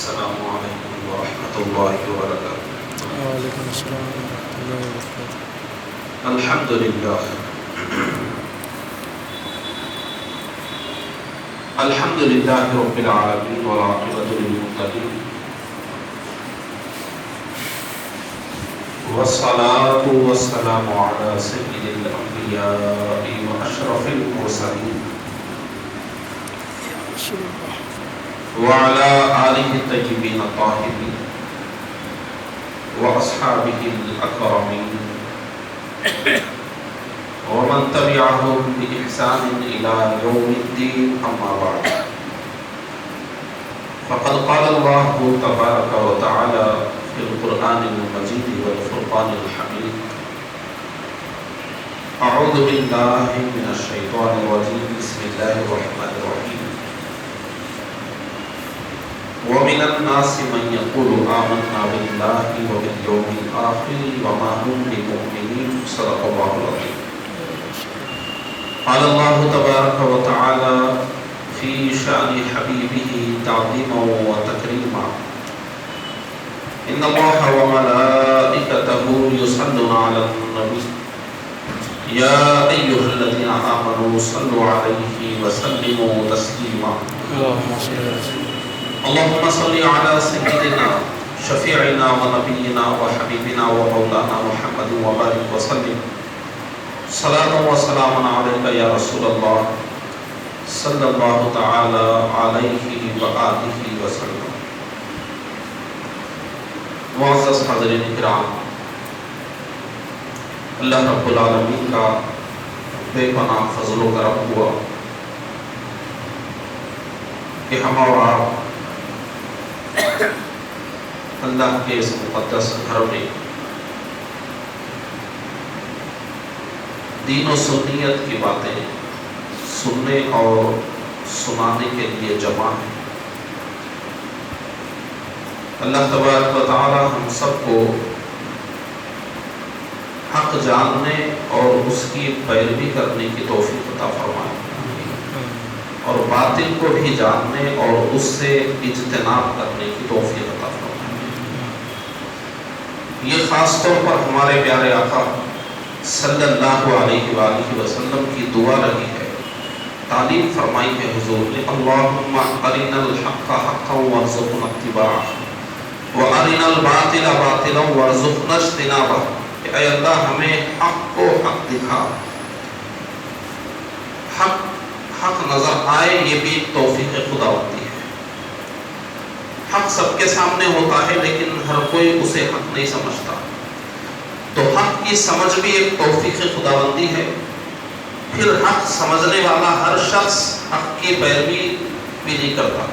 السلام علیکم ورحمۃ اللہ وبرکاتہ۔ وعلیکم السلام ورحمۃ اللہ وبرکاتہ۔ الحمدللہ الحمدللہ رب العالمین والعاقبۃ للمتقین والصلاة والسلام علی سید الانبیاء واشرف المرسلین وعلى آلہ الطیبین الطاہرین واصحابہ الاکرمین ومن تبعهم بإحسان إلى يوم الدين، أما بعد، فقد قال الله تبارك وتعالى في القرآن المجيد والفرقان الحميد: أعوذ بالله من الشيطان الرجيم، بسم الله الرحمن الرحيم. ومن الناس من يقول آمنا بالله وباليوم الآخر وما هم بمؤمنين. صدق الله العظيم. قال الله تبارك وتعالى في شأن حبيبه تعظيما وتكريما: إن الله وملائكته يصلون على النبي يا أيها الذين آمنوا صلوا عليه وسلموا تسليما. اللهم صل على سيدنا شفيعنا ونبينا وحبيبنا ومولانا محمد وبارك وسلم صلاة وسلام عليك يا رسول الله صلى الله تعالى عليه وآله وسلم. معزز حاضرین کرام، اللہ رب العالمین کا بے پناہ فضل و کرم ہوا کہ ہم اور آپ اللہ کے اس مقدس گھر میں دین و سنیت کی باتیں سننے اور سنانے کے لیے جمع ہیں۔ اللہ تبارک و تعالی ہم سب کو حق جاننے اور اس کی پیروی کرنے کی توفیق عطا فرمائے، اور باطل کو بھی جاننے اور اس سے اجتناب کرنے کی توفیق عطا فرمائے۔ یہ خاص طور پر ہمارے پیارے آقا صلی اللہ علیہ وآلہ وسلم کی دعا رہی ہے، تعلیم فرمائی ہے حضور نے: اللہم ارنا الحق حقا وارزقنا اتباعہ وارنا الباطل باطلا وارزقنا اجتنابہ، کہ اے اللہ ہمیں حق کو حق دکھا، حق نظر آئے، یہ بھی توفیق خدا ہوتی ہے۔ حق سب کے سامنے ہوتا ہے لیکن ہر کوئی اسے حق نہیں سمجھتا، تو حق کی سمجھ بھی ایک توفیق خداوندی ہے۔ پھر حق سمجھنے والا ہر شخص حق کی پیروی بھی نہیں کرتا،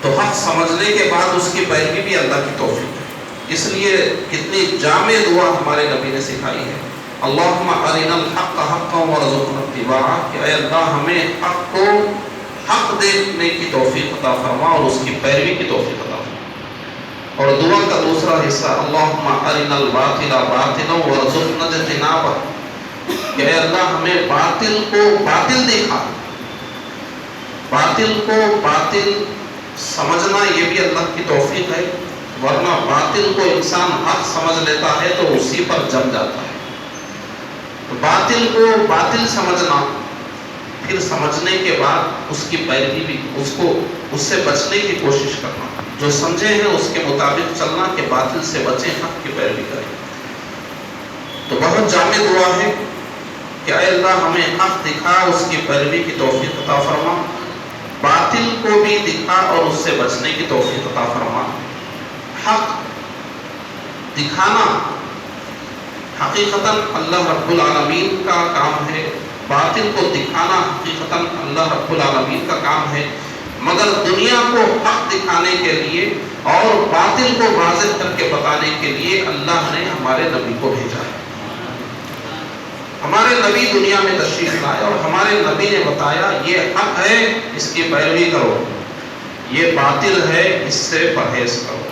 تو حق سمجھنے کے بعد اس کی پیروی بھی اللہ کی توفیق ہے۔ اس لیے کتنی جامع دعا ہمارے نبی نے سکھائی ہے: اللہم ارنا الحق حقا وارزقنا اتباعہ، کہ اے اللہ ہمیں حق کو حق دیکھنے کی توفیق عطا فرما اور اس کی پیروی کی توفیق عطا فرما۔ اور دعا کا دوسرا حصہ: اللہم ارنا الباطل باطلا وارزقنا اجتنابہ، کہ اے اللہ ہمیں باطل کو باطل دکھا، باطل کو باطل سمجھنا یہ بھی اللہ کی توفیق ہے، ورنہ باطل کو انسان حق سمجھ لیتا ہے تو اسی پر جم جاتا ہے۔ تو باطل کو باطل سمجھنا، پھر سمجھنے کے بعد اس کی پیروی بھی، اس سے بچنے کی کوشش کرنا، جو سمجھے ہیں اس کے مطابق چلنا کہ باطل سے بچیں، حق کی پیروی کریں۔ تو بہت جامع دعا ہے کہ اے اللہ ہمیں حق دکھا، اس کی پیروی کی توفیق عطا فرما، باطل کو بھی دکھا اور اس سے بچنے کی توفیق عطا فرما۔ حق دکھانا حقیقتاً اللہ رب العالمین کا کام ہے، باطل کو دکھانا حقیقتاً اللہ رب العالمین کا کام ہے، مگر دنیا کو حق دکھانے کے لیے اور باطل کو واضح کر کے بتانے کے لیے اللہ نے ہمارے نبی کو بھیجا ہے۔ ہمارے نبی دنیا میں تشریف لائے اور ہمارے نبی نے بتایا یہ حق ہے، اس کی پیروی کرو، یہ باطل ہے، اس سے پرہیز کرو۔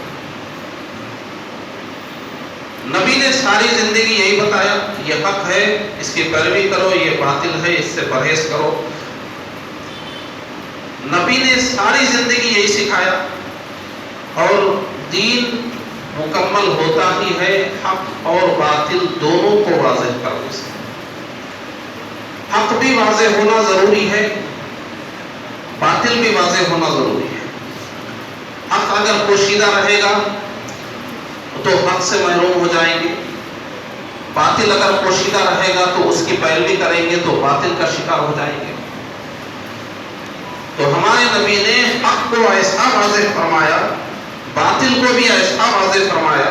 نبی نے ساری زندگی یہی بتایا کہ یہ حق ہے، اس کی پیروی کرو، یہ باطل ہے، اس سے پرہیز کرو۔ نبی نے ساری زندگی یہی سکھایا اور دین مکمل ہوتا ہی ہے حق اور باطل دونوں کو واضح کرنے سے۔ حق بھی واضح ہونا ضروری ہے، باطل بھی واضح ہونا ضروری ہے۔ حق اگر پوشیدہ رہے گا تو حق سے محروم ہو جائیں گے، باطل اگر پوشیدہ رہے گا تو اس کی پیروی کریں گے تو باطل کا شکار ہو جائیں گے۔ تو ہمارے نبی نے حق کو ایسا واضح فرمایا، باطل کو بھی ایسا واضح فرمایا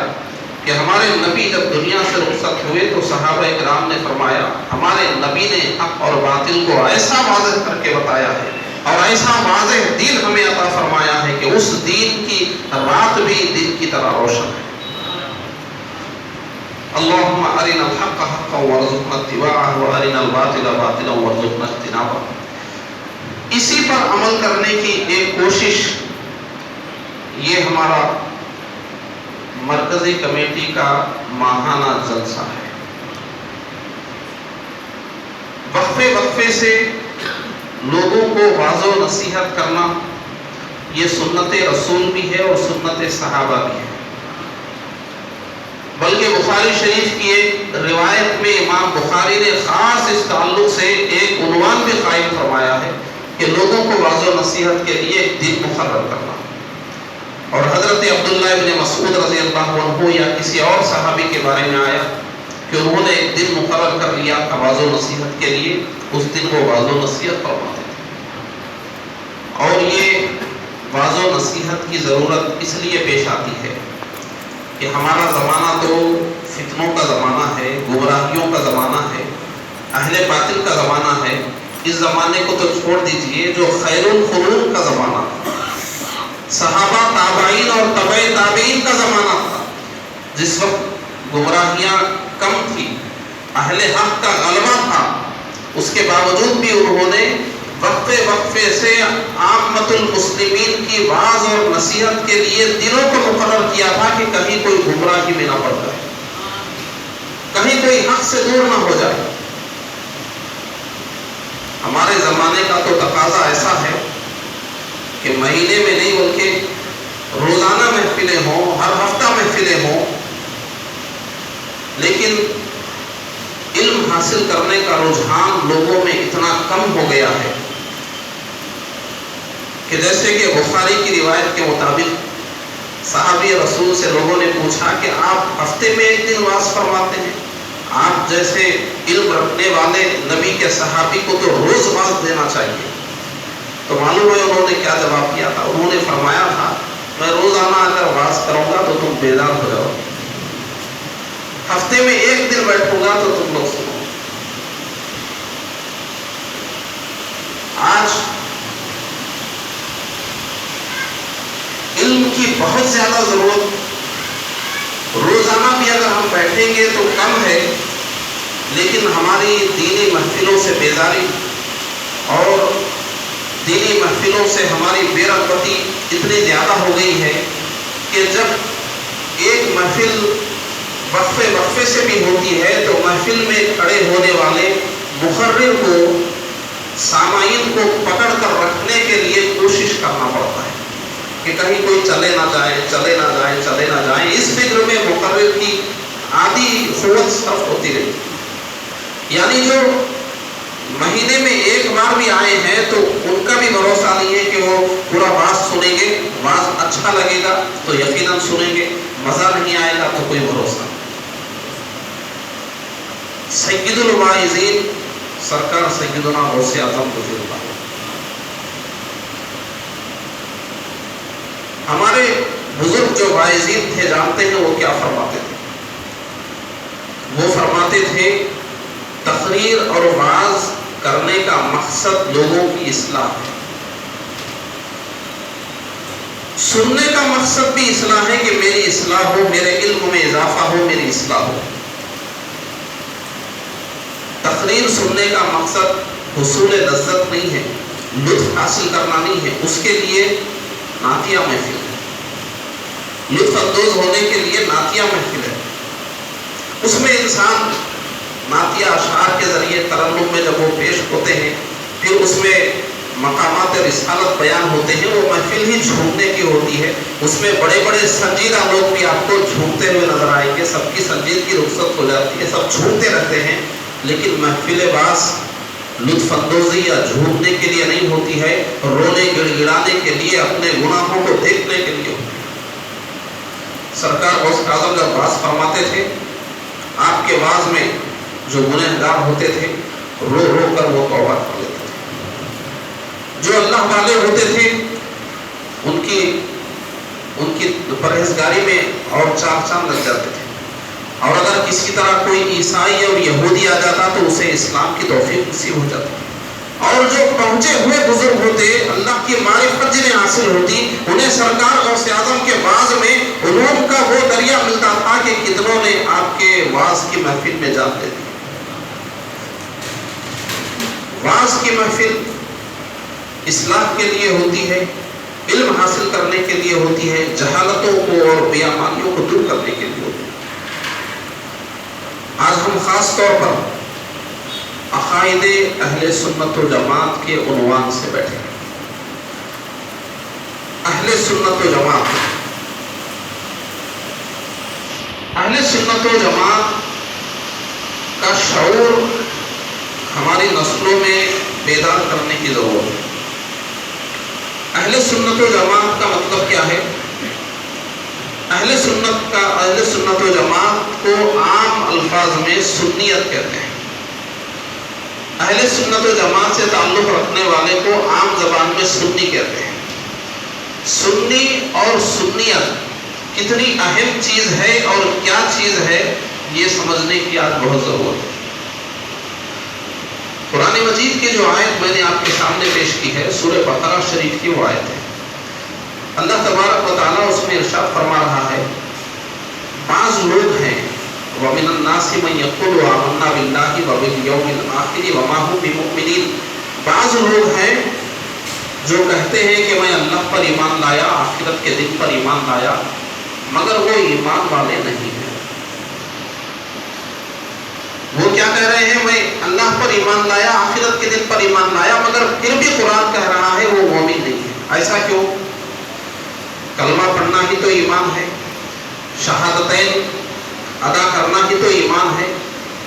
کہ ہمارے نبی جب دنیا سے رخصت ہوئے تو صحابہ کرام نے فرمایا ہمارے نبی نے حق اور باطل کو ایسا واضح کر کے بتایا ہے اور ایسا واضح دین ہمیں عطا فرمایا ہے کہ اس دین کی رات بھی دن کی طرح روشن ہے۔ اللہم ارنا الحق حقا وارزقنا اتباعہ وارنا الباطل باطلا وارزقنا اجتنابہ۔ اسی پر عمل کرنے کی ایک کوشش یہ ہمارا مرکزی کمیٹی کا ماہانہ جلسہ ہے۔ وقفے وقفے سے لوگوں کو واضح و نصیحت کرنا یہ سنت رسول بھی ہے اور سنت صحابہ بھی ہے۔ بلکہ بخاری شریف کی ایک روایت میں امام بخاری نے خاص اس تعلق سے ایک عنوان بھی قائم فرمایا ہے کہ لوگوں کو واضح و نصیحت کے لیے ایک دن مقرر کرنا۔ اور حضرت عبداللہ ابن مسعود رضی اللہ عنہ یا کسی اور صحابی کے بارے میں آیا کہ انہوں نے ایک دن مقرر کر لیا تھا واضح و نصیحت کے لیے، اس دن وہ واضح و نصیحت فرماتے تھے۔ اور یہ واضح و نصیحت کی ضرورت اس لیے پیش آتی ہے کہ ہمارا زمانہ تو فتنوں کا زمانہ ہے، گمراہیوں کا زمانہ ہے، اہل باطل کا زمانہ ہے۔ اس زمانے کو تو چھوڑ دیجئے، جو خیر القرون کا زمانہ تھا، صحابہ تابعین اور تبع تابعین کا زمانہ تھا، جس وقت گمراہیاں کم تھی، اہل حق کا غلبہ تھا، اس کے باوجود بھی انہوں نے وقفے وقفے سے عامت المسلمین کی واعظ اور نصیحت کے لیے دنوں کو مقرر کیا تھا کہ کہیں کوئی گمراہی میں نہ پڑ جائے، کہیں کوئی حق سے دور نہ ہو جائے۔ ہمارے زمانے کا تو تقاضا ایسا ہے کہ مہینے میں نہیں بلکہ روزانہ محفلیں ہوں، ہر ہفتہ محفلیں ہوں، لیکن علم حاصل کرنے کا رجحان لوگوں میں اتنا کم ہو گیا ہے کہ جیسے کہ بخاری کی روایت کے مطابق صحابی رسول سے لوگوں نے پوچھا کہ آپ ہفتے میں ایک دن واعظ فرماتے ہیں، آپ جیسے علم رکھنے والے نبی کے صحابی کو تو روز واعظ دینا چاہیے۔ تو معلوم ہے انہوں نے کیا جواب دیا تھا؟ انہوں نے فرمایا تھا میں روزانہ اگر واعظ کروں گا تو تم بیدار ہو جاؤ، ہفتے میں ایک دن بیٹھوں گا تو تم لوگ سنو۔ آج علم کی بہت زیادہ ضرورت، روزانہ بھی اگر ہم بیٹھیں گے تو کم ہے، لیکن ہماری دینی محفلوں سے بیزاری اور دینی محفلوں سے ہماری بے رغبتی اتنی زیادہ ہو گئی ہے کہ جب ایک محفل وقفے وقفے سے بھی ہوتی ہے تو محفل میں کھڑے ہونے والے مقرر کو سامعین کو پکڑ کر رکھنے کے لیے کوشش کرنا پڑتا ہے کہ کہیں کوئی چلے نہ جائے، چلے نہ جائے، چلے نہ جائیں۔ اس فکر میں مقرر کی آدھی قوت صرف ہوتی رہی، یعنی جو مہینے میں ایک بار بھی آئے ہیں تو ان کا بھی بھروسہ نہیں ہے کہ وہ پورا واعظ سنیں گے، واعظ اچھا لگے گا تو یقیناً سنیں گے، مزہ نہیں آئے گا تو کوئی بھروسہ نہیں۔ سید الواعظین سرکار سیدنا غوث اعظم رضی اللہ عنہ ہمارے بزرگ جو واعظین تھے جانتے ہیں وہ کیا فرماتے تھے؟ وہ فرماتے تھے تقریر اور وعظ کرنے کا مقصد لوگوں کی اصلاح ہے، سننے کا مقصد بھی اصلاح ہے کہ میری اصلاح ہو، میرے علم میں اضافہ ہو، میری اصلاح ہو۔ تقریر سننے کا مقصد حصول لذت نہیں ہے، لطف حاصل کرنا نہیں ہے، اس کے لیے نعتیہ محفل ہے، لطف اندوز ہونے کے لیے نعتیہ محفل ہے، اس میں انسان نعتیہ اشعار کے ذریعے ترنم میں جب وہ پیش ہوتے ہیں، پھر اس میں مقامات رسالت بیان ہوتے ہیں، وہ محفل ہی جھومنے کی ہوتی ہوتی ہے، اس میں بڑے بڑے سنجیدہ لوگ بھی آپ کو جھومتے ہوئے نظر آئیں گے، سب کی سنجیدگی رخصت ہو جاتی ہے، سب جھومتے رہتے ہیں، لیکن محفل باز لطف اندوزی یا جھومنے کے لیے نہیں ہوتی ہے، رونے گڑ گڑانے کے لیے، اپنے گناہوں کو دیکھنے کے لیے ہوتی ہے۔ سرکار غوث اعظم جب واعظ فرماتے تھے، آپ کے واعظ میں جو گنہگار ہوتے تھے رو رو کر وہ توبہ کر لیتے تھے، جو اللہ والے ہوتے تھے ان کی پرہیزگاری میں اور چار چاند لگ جاتے تھے، اور اگر کسی طرح کوئی عیسائی اور یہودی آ جاتا تو اسے اسلام کی توفیق نصیب ہو جاتی، اور جو پہنچے ہوئے بزرگ ہوتے، اللہ کی معرفت جنہیں حاصل ہوتی، انہیں سرکار غوث اعظم کے واعظ میں علوم کا وہ دریا ملتا تھا کہ کتنوں نے آپ کے واعظ کی محفل میں جان دے دی۔ واعظ کی محفل اصلاح کے لیے ہوتی ہے، علم حاصل کرنے کے لیے ہوتی ہے، جہالتوں کو اور بیامانیوں کو دور کرنے کے لیے ہوتی ہے۔ آج ہم خاص طور پر عقائد اہل سنت و جماعت کے عنوان سے بیٹھے ہیں۔ اہل سنت و جماعت، اہل سنت و جماعت کا شعور ہماری نسلوں میں بیدار کرنے کی ضرورت ہے۔ اہل سنت و جماعت کا مطلب کیا ہے؟ اہل سنت و جماعت کو عام الفاظ میں سنیت کہتے ہیں۔ اہل سنت و جماعت سے تعلق رکھنے والے کو عام زبان میں سنی کہتے ہیں۔ سنی اور سنیت کتنی اہم چیز ہے اور کیا چیز ہے، یہ سمجھنے کی آج بہت ضرورت ہے۔ قرآن مجید کی جو آیت میں نے آپ کے سامنے پیش کی ہے، سورہ بقرہ شریف کی وہ آیت ہے۔ اللہ تبارک و تعالیٰ اس میں ارشاد فرما رہا ہے، بعض لوگ ہیں وَمِنَ النَّاسِ مَن يَقُولُ آمَنَّا بِاللَّهِ وَبِالْيَوْمِ الْآخِرِ وَمَا هُمْ بِمُؤْمِنِينَ۔ بعض لوگ ہیں جو کہتے ہیں کہ میں اللہ پر ایمان لایا، آخرت کے دن پر ایمان لایا، مگر وہ ایمان والے نہیں ہیں۔ وہ کیا کہہ رہے ہیں؟ میں اللہ پر ایمان لایا، آخرت کے دن پر ایمان لایا، مگر پھر بھی قرآن کہہ رہا ہے وہ مومن نہیں ہے۔ ایسا کیوں؟ کلمہ پڑھنا ہی تو ایمان ہے، شہادتین ادا کرنا ہی تو ایمان ہے،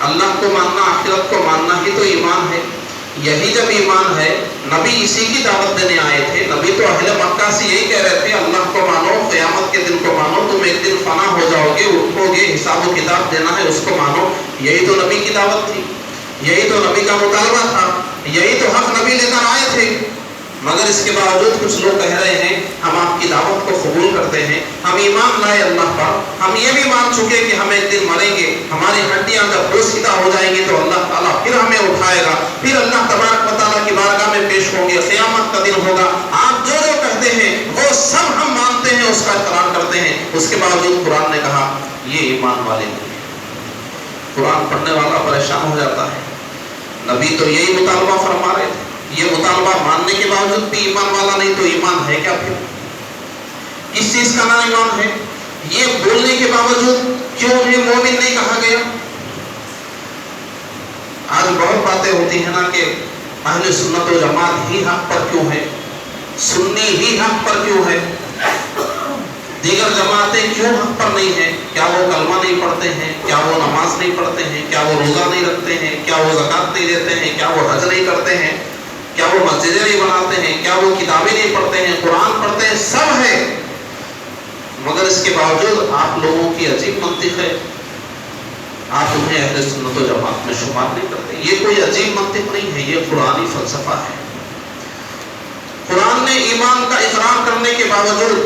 اللہ کو ماننا، آخرت کو ماننا ہی تو ایمان ہے۔ یہی جب ایمان ہے، نبی اسی کی دعوت دینے آئے تھے۔ نبی تو اہل مکہ سے یہی کہہ رہے تھے، اللہ کو مانو، قیامت کے دن کو مانو، تم ایک دن فنا ہو جاؤ گے، اٹھو گے، حساب و کتاب دینا ہے، اس کو مانو۔ یہی تو نبی کی دعوت تھی، یہی تو نبی کا مطالبہ تھا، یہی تو حق نبی لے کر آئے تھے۔ مگر اس کے باوجود کچھ لوگ کہہ رہے ہیں ہم آپ کی دعوت کو قبول کرتے ہیں، ہم ایمان لائے اللہ پر، ہم یہ بھی مان چکے کہ ہم ایک دن مریں گے، ہماری ہڈیاں جب بوسیدہ ہو جائیں گی تو اللہ تعالیٰ پھر ہمیں اٹھائے گا، پھر اللہ تبارک و تعالیٰ کی بارگاہ میں پیش ہوں گے، قیامت کا دن ہوگا۔ آپ جو جو کہتے ہیں وہ سب ہم مانتے ہیں، اس کا اقرار کرتے ہیں، اس کے باوجود قرآن نے کہا یہ ایمان والے نہیں ہیں۔ قرآن پڑھنے والا پریشان ہو جاتا ہے، نبی تو یہی مطالبہ فرما رہے تھے، یہ مطالبہ ماننے کے باوجود بھی ایمان والا نہیں تو ایمان ہے کیا؟ پھر کس چیز کا نام ایمان ہے؟ یہ بولنے کے باوجود کیوں انہیں مومن نہیں کہا گیا؟ آج بہت باتیں ہوتی ہیں نا کہ اہل سنت و جماعت ہی حق پر کیوں ہے، سنی ہی حق پر کیوں ہے، دیگر جماعتیں کیوں حق پر نہیں ہیں؟ کیا وہ کلمہ نہیں پڑھتے ہیں؟ کیا وہ نماز نہیں پڑھتے ہیں؟ کیا وہ روزہ نہیں رکھتے ہیں؟ کیا وہ زکوٰۃ نہیں دیتے ہیں؟ کیا وہ حج نہیں کرتے ہیں؟ کیا وہ مسجدیں نہیں بناتے ہیں؟ کیا وہ کتابیں نہیں پڑھتے ہیں؟ قرآن پڑھتے ہیں، سب ہے، مگر اس کے باوجود آپ لوگوں کی عجیب منطق ہے، آپ انہیں اہل سنت و جماعت میں شمار نہیں کرتے۔ یہ کوئی عجیب منطق نہیں ہے، یہ قرآنی فلسفہ ہے۔ قرآن نے ایمان کا اقرار کرنے کے باوجود،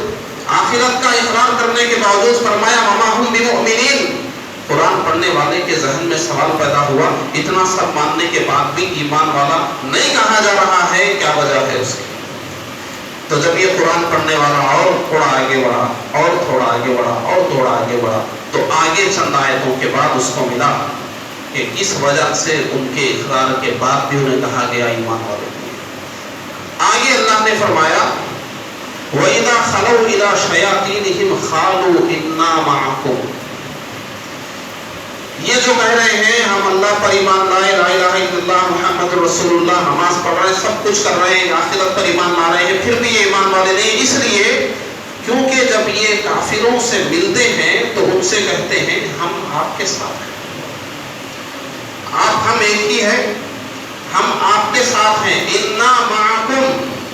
آخرت کا اقرار کرنے کے باوجود فرمایا وَمَا هُمْ بِمُؤْمِنِينَ۔ قرآن پڑھنے والے کے ذہن میں سوال پیدا ہوا، اتنا سب ماننے کے بعد بھی ایمان والا نہیں کہا جا رہا ہے، کیا وجہ ہے اس کی؟ تو جب یہ قرآن پڑھنے والا اور تھوڑا آگے بڑھا، اور تھوڑا آگے بڑھا، اور تھوڑا آگے بڑھا، تو آگے چند آیتوں کے بعد اس کو ملا کہ اس وجہ سے ان کے اقرار کے بعد بھی انہیں کہا گیا ایمان والے۔ آگے اللہ نے فرمایا وَإِذَا خَلَوْا إِلَىٰ شَيَاطِينِهِمْ قَالُوا إِنَّا مَعَكُمْ۔ یہ جو کہہ رہے ہیں ہم اللہ پر ایمان لائے، لا الہ الا اللہ محمد رسول اللہ، نماز پڑھ رہے ہیں، سب کچھ کر رہے ہیں، آخرت پر ایمان لا رہے ہیں، پھر بھی یہ ایمان والے نہیں، اس لیے کیوں کافروں سے ملتے ہیں تو ان سے کہتے ہیں ہم آپ کے ساتھ ہیں، ہم ایک ہی ہیں، ہم آپ کے ساتھ ہیں، انا معکم،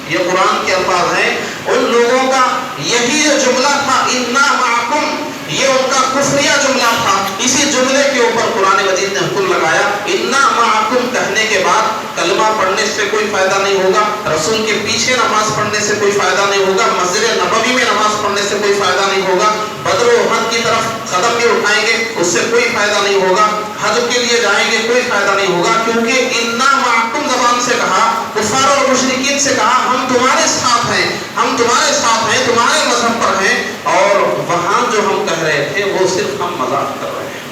یہ قرآن کے الفاظ ہیں۔ ان لوگوں کا یہی جو جملہ تھا انا معکم، یہ ان کا کفریہ جملہ تھا، اسی جملے کے اوپر قرآن مجید نے حکم لگایا انا معکم کہنے کے بعد کلمہ پڑھنے سے کوئی فائدہ نہیں ہوگا، رسول کے پیچھے نماز پڑھنے سے کوئی فائدہ نہیں ہوگا، مسجد نبوی میں نماز پڑھنے سے کوئی فائدہ نہیں ہوگا، بدر و احد کی طرف قدم بھی اٹھائیں گے اس سے کوئی فائدہ نہیں ہوگا، حج کے لیے جائیں گے کوئی فائدہ نہیں ہوگا، کیونکہ انا معکم زبان سے کہا، کفار اور مشرکین سے کہا ہم تمہارے ساتھ ہیں، ہم تمہارے ساتھ ہیں، تمہارے مذہب پر ہیں، اور وہاں جو ہم کہہ رہے تھے وہ صرف ہم مذاق کر رہے ہیں۔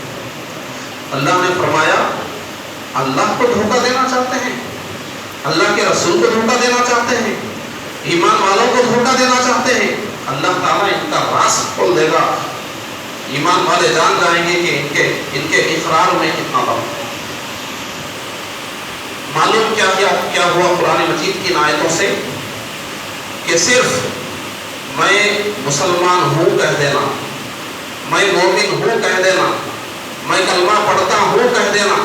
اللہ نے فرمایا اللہ کو دھوکہ دینا چاہتے ہیں، اللہ کے رسول کو دھوکہ دینا چاہتے ہیں، ایمان والوں کو دھوکہ دینا چاہتے ہیں، اللہ تعالیٰ ان کا راز کھول دے گا، ایمان والے جان جائیں گے کہ ان کے اقرار میں کتنا دم ہے۔ معلوم کیا ہوا قرآن مجید کی ان آیتوں سے کہ صرف میں مسلمان ہوں کہہ دینا، میں مومن ہوں کہہ دینا، میں کلمہ پڑھتا ہوں کہہ دینا،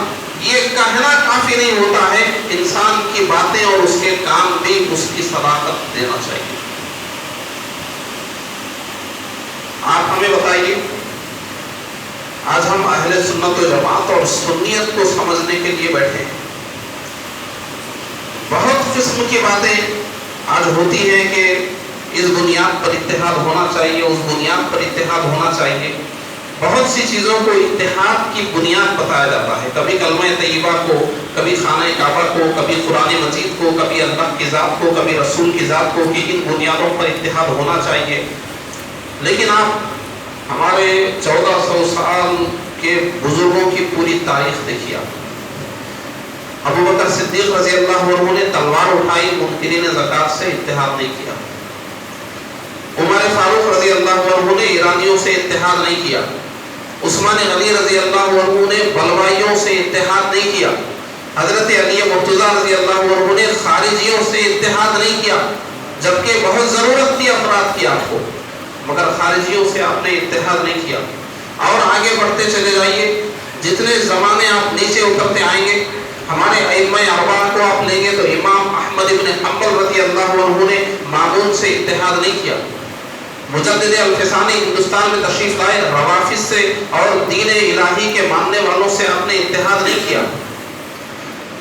یہ کہنا کافی نہیں ہوتا ہے، انسان کی باتیں اور اس کے کام بھی اس کی صداقت دینا چاہیے۔ آپ ہمیں بتائیے آج ہم اہل سنت و جماعت اور سنیت کو سمجھنے کے لیے بیٹھے ہیں، بہت قسم کی باتیں آج ہوتی ہیں کہ اس بنیاد پر اتحاد ہونا چاہیے، اس بنیاد پر اتحاد ہونا چاہیے، بہت سی چیزوں کو اتحاد کی بنیاد بتایا جاتا ہے، کبھی کلمہ طیبہ کو، کبھی خانہ کعبہ کو، کبھی قرآن مجید کو، کبھی اللہ کی ذات کو، کبھی رسول کی ذات کو، کہ ان بنیادوں پر اتحاد ہونا چاہیے۔ لیکن آپ ہمارے 1400 سال کے بزرگوں کی پوری تاریخ دیکھیے، ابو بکر صدیق رضی اللہ عنہ نے تلوار اٹھائی، منکرین زکوٰۃ سے اتحاد نہیں کیا، عمر فاروق رضی اللہ عنہ نے ایرانیوں سے اتحاد نہیں کیا، عثمان غنی رضی اللہ عنہ نے بلوائیوں سے اتحاد نہیں کیا، حضرت علی مرتضیٰ رضی اللہ عنہ نے خارجیوں سے اتحاد نہیں کیا، جبکہ بہت ضرورت تھی افراد کی آپ کو، مگر خارجیوں سے آپ نے اتحاد نہیں کیا۔ اور آگے بڑھتے چلے جائیے، جتنے زمانے آپ نیچے اترتے آئیں گے، ہمارے ائمہ اربعہ کو آپ لیں گے تو امام احمد ابن حنبل رضی اللہ عنہ نے مامون سے اتحاد نہیں کیا، مجدد الفسانی ہندوستان میں تشریف لائے، روافض سے اور دین الہی کے ماننے والوں سے آپ نے اتحاد نہیں کیا۔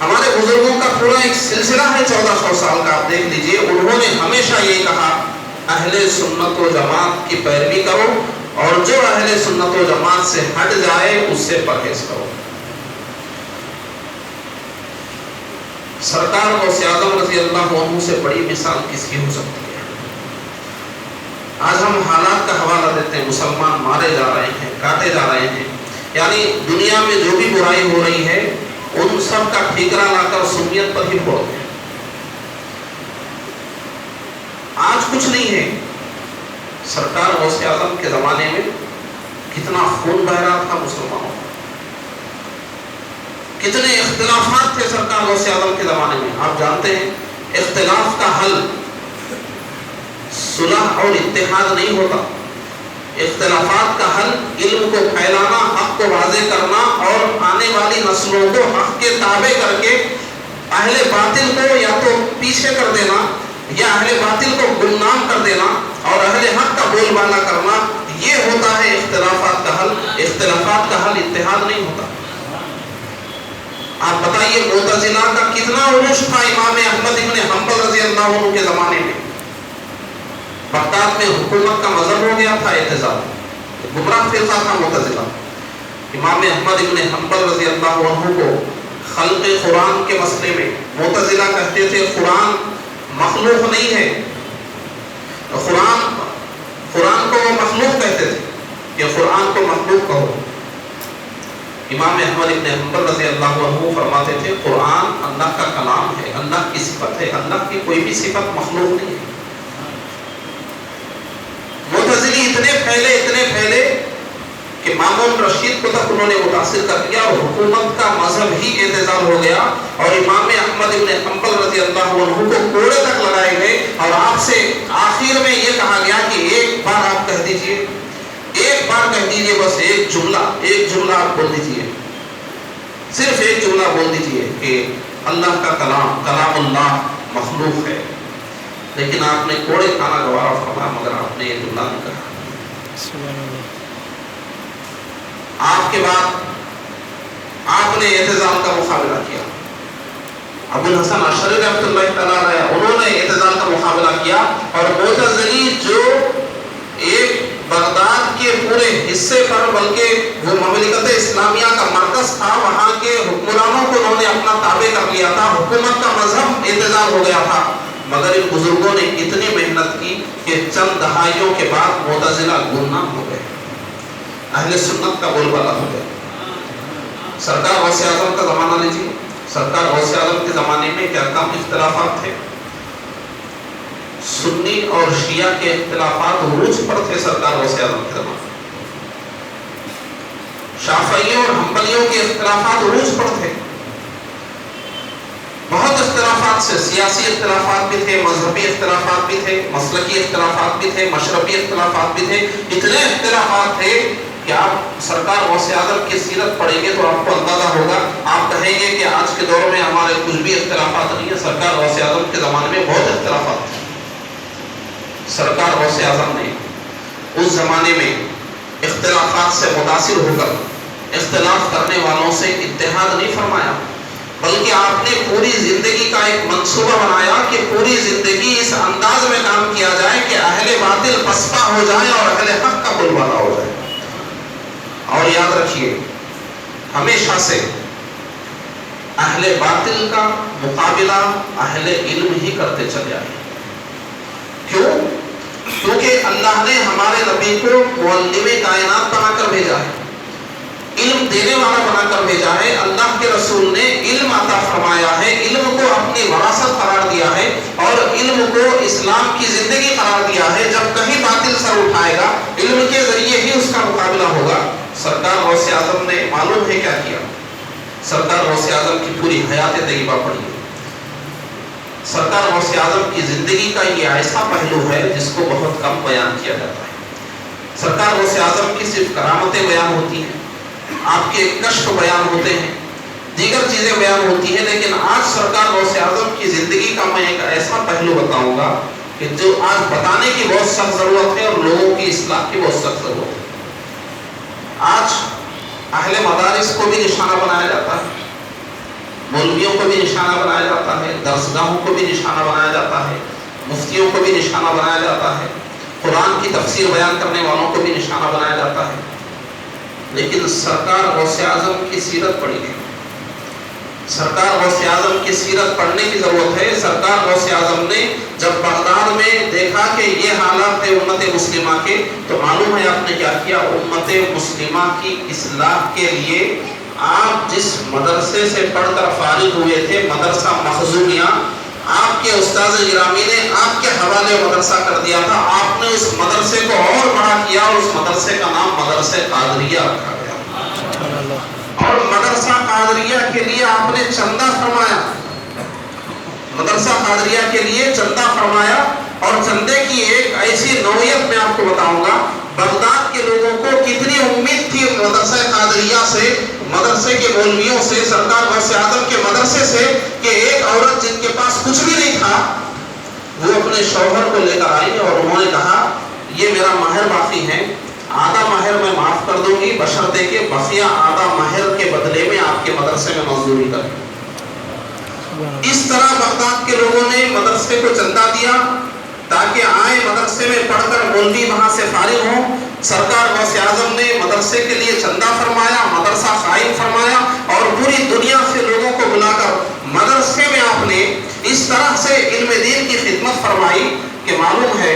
ہمارے بزرگوں کا پورا ایک سلسلہ ہے 1400 سال کا، آپ دیکھ لیجئے، انہوں نے ہمیشہ یہ کہا اہل سنت و جماعت کی پیروی کرو، اور جو اہل سنت و جماعت سے ہٹ جائے اس سے پرہیز کرو۔ سرکار غوث اعظم رضی اللہ عنہ سے بڑی مثال کس کی ہو سکتی ہے؟ آج ہم حالات کا حوالہ دیتے ہیں، مسلمان مارے جا رہے ہیں، کاٹے جا رہے ہیں، یعنی دنیا میں جو بھی برائی ہو رہی ہے ان سب کا ٹھیکرا لا کر سنیت پر ہی پھوڑتے ہیں۔ آج کچھ نہیں ہے، سرکار غوث اعظم کے زمانے میں کتنا خون بہ رہا تھا مسلمانوں کا، کتنے اختلافات تھے سرکار غوث اعظم کے زمانے میں۔ آپ جانتے ہیں اختلاف کا حل صلح اور اتحاد نہیں ہوتا، اختلافات کا حل علم کو پھیلانا، حق کو واضح کرنا، اور آنے والی نسلوں کو حق کے تابع کر کے اہل باطل کو یا تو پیچھے کر دینا یا اہل باطل کو گمنام کر دینا اور اہل حق کا بول بالا کرنا، یہ ہوتا ہے اختلافات کا حل۔ اختلافات کا حل اتحاد نہیں ہوتا۔ آپ بتائیے معتزلہ کا کتنا عروج تھا امام احمد ابن حنبل رضی اللہ عنہ کے زمانے میں، بغداد میں حکومت کا مذہب ہو گیا تھا اعتزال، گمراہ فرقہ تھا معتزلہ۔ امام احمد ابن حنبل رضی اللہ عنہ کو خلق قرآن کے مسئلے میں معتزلہ کہتے تھے قرآن مخلوق نہیں ہے، قرآن کو وہ مخلوق کہتے تھے کہ قرآن کو مخلوق کہو۔ امام احمد ابن حنبل رضی اللہ عنہ فرماتے تھے قرآن اللہ کا کلام ہے، اللہ کی صفت ہے، اللہ کی کوئی بھی صفت مخلوق نہیں ہے۔ معتزلی اتنے پھیلے کہ مامون رشید کو تک انہوں نے متاثر کر دیا اور حکومت کا مذہب ہی اعتزال ہو گیا، اور امام احمد ابن حنبل رضی اللہ عنہ کو کوڑے تک لگائے گئے، اور آپ سے آخر میں یہ کہا گیا کہ ایک بار آپ کہہ دیجئے دیجئے, ایک بار کہہ دیجئے, بس ایک جملہ آپ بول دیجئے, صرف ایک جملہ بول دیجئے کہ اللہ کا کلام اللہ مخلوق ہے, لیکن آپ نے کوڑے کھانا گوارا فرمایا مگر آپ نے یہ جملہ نہیں کہا. سبحان اللہ. آپ کے بعد آپ نے اعتزال کا مقابلہ کیا. ابو الحسن اشعری رحمۃ اللہ تعالیٰ علیہ انہوں نے اعتزال کا مقابلہ کیا, اور معتزلی جو ایک بغداد کے پورے حصے پر, بلکہ وہ مملکت اسلامیہ کا مرکز تھا, وہاں کے حکمرانوں کو انہوں نے اپنا تابع کر لیا تھا, حکومت کا مذہب اعتزال ہو گیا تھا, مگر ان بزرگوں نے اتنی محنت کی کہ چند دہائیوں کے بعد معتزلہ گمنام ہو گئے, اہل سنت کا بول بالا ہو گیا. سرکار غوث اعظم کا زمانہ لیجیے, سرکار غوث اعظم کے زمانے میں کیا کم اختلافات تھے, سنی اور شیعہ کے اختلافات عروج پر تھے. سرکار غوث اعظم کے زمانے میں شافعیوں اور حنبلیوں کے اختلافات عروج پر تھے. بہت اختلافات سے, سیاسی اختلافات بھی تھے, مذہبی اختلافات بھی تھے, مسلکی اختلافات بھی تھے, مشربی اختلافات بھی تھے. اتنے اختلافات تھے کہ آپ سرکار غوث اعظم کی سیرت پڑھیں گے تو آپ کو اندازہ ہوگا, آپ کہیں گے کہ آج کے دور میں ہمارے کچھ بھی اختلافات نہیں ہے, سرکار غوث اعظم کے زمانے میں بہت اختلافات تھے. سرکار غوث اعظم نے اس زمانے میں اختلافات سے متاثر ہو کر اختلاف کرنے والوں سے اتحاد نہیں فرمایا, بلکہ آپ نے پوری زندگی کا ایک منصوبہ بنایا کہ پوری زندگی اس انداز میں کام کیا جائے کہ اہل باطل پسپا ہو جائے اور اہل حق کا بول بالا ہو جائے. اور یاد رکھیے, ہمیشہ سے اہل باطل کا مقابلہ اہل علم ہی کرتے چلے آئے. کیوں؟ کیونکہ اللہ نے ہمارے نبی کو معلم کائنات بنا کر بھیجا ہے, علم دینے والا بنا کر بھیجا ہے. اللہ کے رسول نے علم عطا فرمایا ہے, علم کو اپنی وراثت قرار دیا ہے, اور علم کو اسلام کی زندگی قرار دیا ہے. جب کہیں باطل سر اٹھائے گا, علم کے ذریعے ہی اس کا مقابلہ ہوگا. سرکار غوث اعظم نے معلوم ہے کیا کیا, سرکار غوث اعظم کی پوری حیات طیبہ پڑھی. سرکار غوث اعظم کی زندگی کا یہ ایسا پہلو ہے جس کو بہت کم بیان کیا جاتا ہے. سرکار غوث اعظم کی صرف کرامتیں بیان ہوتی ہیں, آپ کے کشف بیان ہوتے ہیں, دیگر چیزیں بیان ہوتی ہیں, لیکن آج سرکار غوث اعظم کی زندگی کا میں ایک ایسا پہلو بتاؤں گا کہ جو آج بتانے کی بہت سخت ضرورت ہے اور لوگوں کی اصلاح کی بہت سخت ضرورت ہے. آج اہل مدارس کو بھی نشانہ بنایا جاتا ہے, مولویوں کو بھی نشانہ بنایا جاتا ہے, درسگاہوں کو بھی نشانہ بنایا جاتا ہے, مفتیوں کو بھی نشانہ بنایا جاتا ہے, قرآن کی تفسیر بیان کرنے والوں کو بھی نشانہ بنایا جاتا ہے. لیکن سرکار غوث اعظم کی سیرت پڑھی گئی, سرکار غوث اعظم کی سیرت پڑھنے کی ضرورت ہے. سرکار غوث اعظم نے جب بغداد میں دیکھا کہ یہ حالات ہے امت مسلمہ کے, تو معلوم ہے آپ نے کیا کیا, امت مسلمہ کی اصلاح کے لیے آپ جس مدرسے سے پڑھ کر فارغ ہوئے تھے, مدرسہ مخزومیہ, آپ کے استاذ گرامی نے آپ کے حوالے مدرسہ کر دیا تھا, آپ نے اس مدرسے کو اور بڑا کیا اور اس مدرسے کا نام مدرسہ قادریہ رکھا گیا. اور مدرسہ قادریہ کے لیے آپ نے چندہ فرمایا, مدرسہ قادریہ کے لیے چندہ فرمایا, اور چندے کی ایک ایسی نوعیت میں آپ کو بتاؤں گا. بغداد کے لوگوں کو کتنی امید تھی مدرسہ قادریہ سے, مدرسے کے مولویوں سے, سرکار غوث اعظم کے مدرسے سے, کہ ایک عورت جن کے پاس کچھ بھی نہیں تھا وہ اپنے شوہر کو لے کر آئی اور انہوں نے کہا یہ میرا مہر باقی ہے, آدھا مہر میں معاف کر دوں گی بشرطے کہ بقیہ آدھا مہر کے بدلے میں آپ کے مدرسے میں مزدوری کریں. اس طرح بغداد کے لوگوں نے مدرسے کو چندہ دیا تاکہ آئے مدرسے میں پڑھ کر مولوی وہاں سے فارغ ہوں. سرکار غوث اعظم نے مدرسے کے لیے چندہ فرمایا, مدرسہ قائم فرمایا, اور پوری دنیا سے لوگوں کو بلا کر مدرسے میں آپ نے اس طرح سے علم دین کی خدمت فرمائی کہ معلوم ہے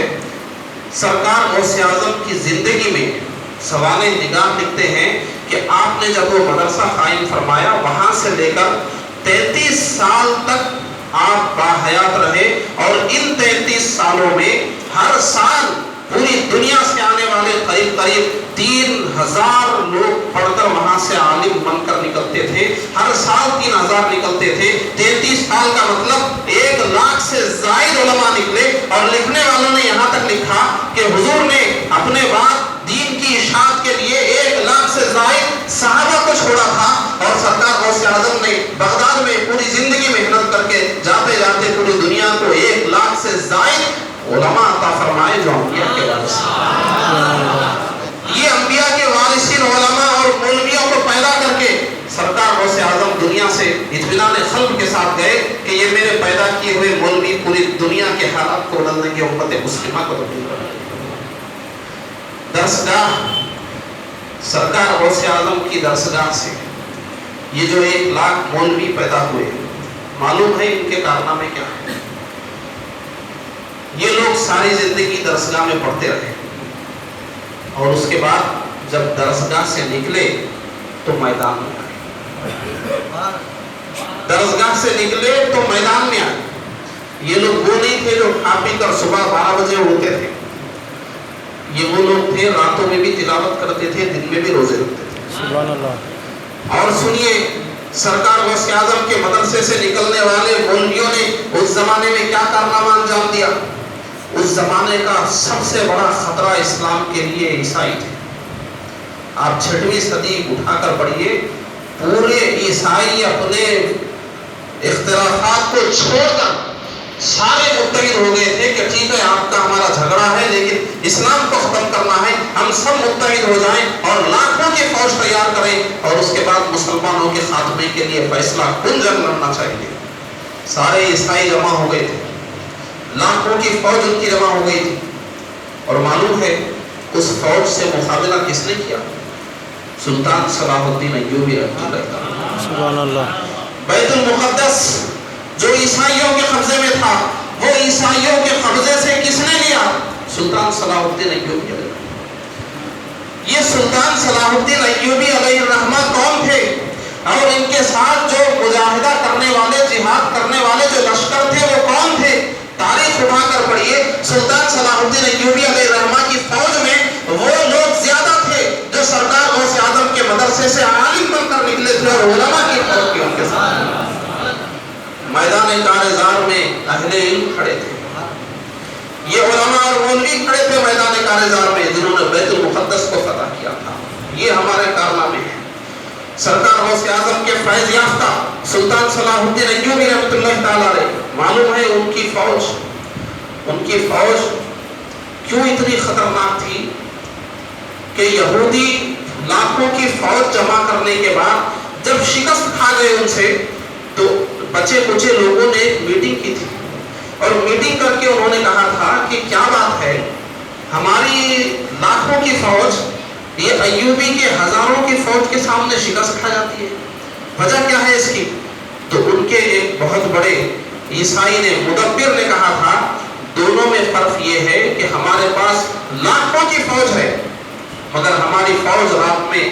سرکار غوث اعظم کی زندگی میں سوانح نگاہ لکھتے ہیں کہ آپ نے جب وہ مدرسہ قائم فرمایا وہاں سے لے کر 33 سال تک آپ باحیات رہے, اور ان 33 سالوں میں ہر سال پوری دنیا سے آنے والے قریب 3000 لوگ پڑھ کر وہاں سے عالم بن کر نکلتے تھے. ہر سال 3000 نکلتے تھے. 33 سال کا مطلب 1 لاکھ سے زائد علماء نکلے, اور لکھنے والوں نے یہاں تک لکھا کہ حضور نے اپنے بعد ہے جو انبیاء کے وارث ہیں۔ یہ انبیاء کے وارثین علماء اور مولویوں کو پیدا کر کے سرکار غوث اعظم دنیا سے اطمینان قلب کے ساتھ گئے کہ یہ میرے پیدا کیے ہوئے مولوی پوری دنیا کے حالات کو بدلنے کی امت مسلمہ کو تبدیل کر دیں۔ درسگاہ سرکار غوث اعظم کی درسگاہ سے یہ جو 1 لاکھ مولوی پیدا ہوئے، معلوم ہے ان کے کارنامے کیا ہیں؟ یہ لوگ ساری زندگی درسگاہ میں پڑھتے رہے اور اس کے بعد جب درسگاہ سے نکلے تو میدان میں آئے۔ درسگاہ سے نکلے تو میدان میں آئے۔ یہ لوگ وہ نہیں تھے جو کھا پی کر صبح 12 بجے اٹھتے تھے، یہ وہ لوگ تھے راتوں میں بھی تلاوت کرتے تھے، دن میں بھی روزے رکھتے تھے۔ سبحان اللہ۔ اور سنیے سرکار غوث اعظم کے مدرسے سے نکلنے والے مولویوں نے اس زمانے میں کیا کارنامہ انجام دیا۔ اس زمانے کا سب سے بڑا خطرہ اسلام کے لیے عیسائی تھے۔ آپ 6ویں صدی اٹھا کر پڑھیے، پورے عیسائی اپنے اختلافات کو چھوڑ کر سارے متحد ہو گئے تھے کہ ٹھیک ہے آپ کا ہمارا جھگڑا ہے لیکن اسلام کو ختم کرنا ہے، ہم سب متحد ہو جائیں اور لاکھوں کی فوج تیار کریں اور اس کے بعد مسلمانوں کے خاتمے کے لیے فیصلہ کن جنگ لڑنا چاہیے۔ سارے عیسائی جمع ہو گئے تھے، لاکھوں کی فوج ان کی جمع ہو گئی تھی، اور معلوم ہے اس فوج سے مقابلہ کس نے کیا؟ سلطان صلاح الدین ایوبی رحمۃ اللہ تعالیٰ۔ سبحان اللہ۔ بیت المقدس جو عیسائیوں کے قبضے میں تھا، وہ عیسائیوں کے قبضے سے کس نے لیا؟ سلطان صلاح الدین ایوبی علیہ الرحمہ۔ یہ سلطان صلاح الدین ایوبی علیہ الرحمہ کون تھے اور ان کے ساتھ جو مجاہدہ کرنے والے، جہاد کرنے والے جو لشکر تھے وہ کون تھے؟ تاریخ اٹھا کر پڑھیے، سلطان صلاح الدین ایوبی علیہ الرحمہ کی فوج میں وہ لوگ زیادہ تھے جو سرکار غوث اعظم کے مدرسے سے عالم بن کر نکلے تھے اور علماء کی فوج کی ان کے ساتھ۔ میدان کارزار میں اہل علم کھڑے تھے، یہ علماء اور مولوی کھڑے تھے میدان کارزار میں جنہوں نے بیت المقدس کو فتح کیا تھا۔ یہ ہمارے کارنامے ہیں۔ سرکار غوث اعظم کے فیض یافتہ سلطان صلاح الدین ایوبی رحمۃ اللہ تعالیٰ علیہ، معلوم ہے ان کی فوج کیوں اتنی خطرناک تھی کہ یہودی لاکھوں کی فوج جمع کرنے کے بعد جب شکست کھا گئے ان سے تو بچے کچے لوگوں نے میٹنگ کی تھی اور میٹنگ کر کے انہوں نے کہا تھا کہ کیا بات ہے، ہماری لاکھوں کی فوج یہ ایوبی کے ہزاروں کی فوج کے سامنے شکست کھا جاتی ہے، وجہ کیا ہے اس کی؟ تو ان کے ایک بہت بڑے عیسائی نے، مدبر نے کہا تھا دونوں میں فرق یہ ہے کہ ہمارے پاس لاکھوں کی فوج ہے مگر ہماری فوج رات میں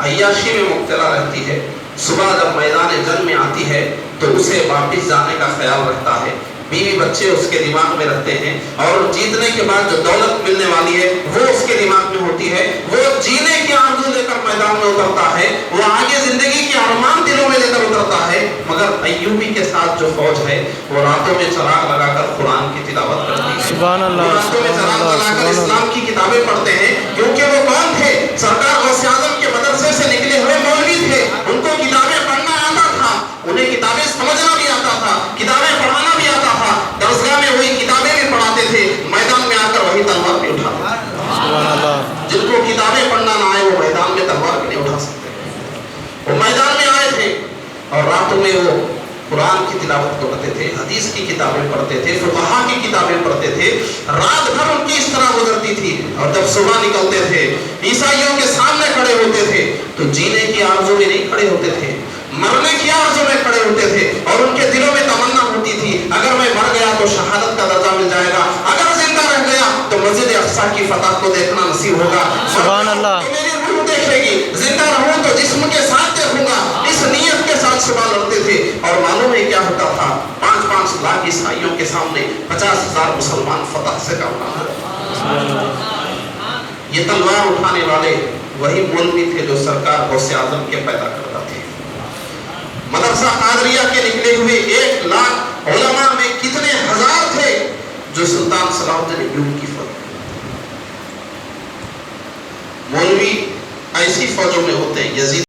عیاشی میں مبتلا رہتی ہے، صبح جب میدان جنگ میں آتی ہے تو اسے واپس جانے کا خیال رہتا ہے، بیوی بچے اس کے دماغ میں رہتے ہیں اور جیتنے کے بعد جو دولت ملنے والی ہے وہ اس کے دماغ میں ہوتی ہے، وہ جینے کی آرزو لے کر میدان میں اترتا ہے، وہ آگے زندگی کے ارمان دلوں میں لے کر اترتا ہے۔ مگر ایوبی کے ساتھ جو فوج ہے وہ راتوں میں چراغ لگا کر قرآن کی تلاوت کرتی ہے، سبحان اللہ، راتوں میں چراغ لگا کر اسلام کی کتابیں پڑھتے ہیں، کیونکہ وہ کون تھے؟ سرکار غوث اعظم کے مدرسے سے نکلے ہوئے مولوی تھے، ان کو کتابیں پڑھنا آتا تھا، انہیں کتابیں سمجھنا بھی آتا تھا، کتابیں پڑھانا بھی آتا تھا، درسگاہ میں وہی کتابیں بھی پڑھاتے تھے، میدان میں آ کر وہی تلوار بھی اٹھاتے تھے۔ جن کو کتابیں پڑھنا نہ آئے وہ میدان میں تلوار بھی نہیں اٹھا سکتے، وہ میدان میں آئے تھے اور راتوں میں وہ قرآن کی تلاوت کرتے تھے، حدیث کی کتابیں پڑھتے تھے، فقہا کی کتابیں پڑھتے تھے، رات بھر ان کی اس طرح گزرتی تھی اور جب صبح نکلتے تھے عیسائیوں کے سامنے کھڑے ہوتے تھے تو جینے کی آرزو میں نہیں کھڑے ہوتے تھے، مرنے کی آرزو میں کھڑے ہوتے تھے اور ان کے دلوں میں تمنا ہوتی تھی اگر میں مر گیا تو شہادت کا درجہ مل جائے گا، اگر زندہ رہ گیا تو مسجد اقصی کی فتح کو دیکھنا نصیب ہوگا، سبحان اللہ، تو میری روح دیکھے گی، زندہ رہوں تو جسم کے ساتھ دیکھوں گا، اس نیت کے ساتھ صبح لڑتے تھے۔ اور معلوم ہے کیا ہوتا تھا؟ 5-5 لاکھ عیسائیوں کے سامنے 50,000 مسلمان فتح سے کام۔ یہ تلوار اٹھانے والے وہی مولوی تھے جو سرکار غوث اعظم کے پیدا کرتا تھے۔ مدرسہ قادریہ کے نکلے ہوئے 1 لاکھ علماء میں کتنے ہزار تھے جو سلطان صلاح الدین ایوبی کی فوج۔ مولوی ایسی فوجوں میں ہوتے ہیں، یزید